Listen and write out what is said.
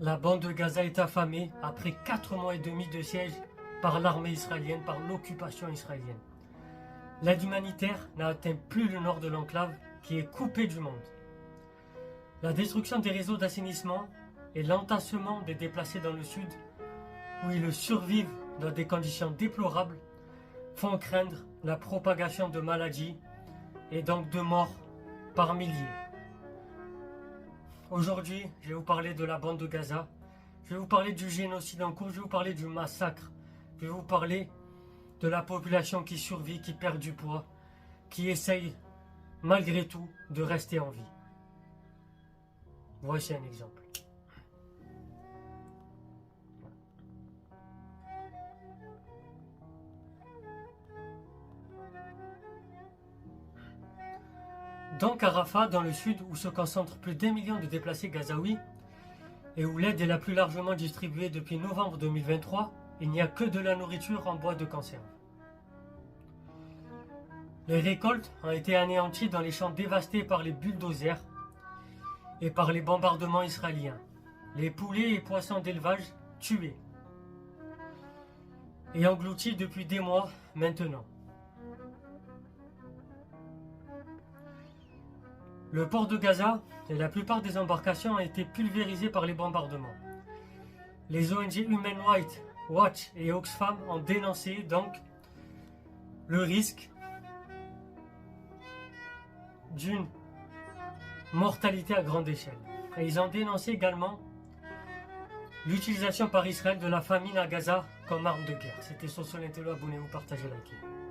La bande de Gaza est affamée après 4 mois et demi de siège par l'armée israélienne, par l'occupation israélienne. L'aide humanitaire n'a atteint plus le nord de l'enclave qui est coupé du monde. La destruction des réseaux d'assainissement et l'entassement des déplacés dans le sud, où ils survivent dans des conditions déplorables, font craindre la propagation de maladies et donc de morts par milliers. Aujourd'hui, je vais vous parler de la bande de Gaza, je vais vous parler du génocide en cours, je vais vous parler du massacre, je vais vous parler de la population qui survit, qui perd du poids, qui essaye malgré tout de rester en vie. Voici un exemple. Donc à Rafah, dans le sud, où se concentrent plus d'1 million de déplacés gazaouis, et où l'aide est la plus largement distribuée depuis novembre 2023, il n'y a que de la nourriture en boîte de conserve. Les récoltes ont été anéanties dans les champs dévastés par les bulldozers et par les bombardements israéliens. Les poulets et poissons d'élevage tués et engloutis depuis des mois maintenant. Le port de Gaza et la plupart des embarcations ont été pulvérisées par les bombardements. Les ONG Human Rights Watch et Oxfam ont dénoncé donc le risque d'une mortalité à grande échelle. Et ils ont dénoncé également l'utilisation par Israël de la famine à Gaza comme arme de guerre. C'était Soso L'intello, abonnez-vous, partagez, likez.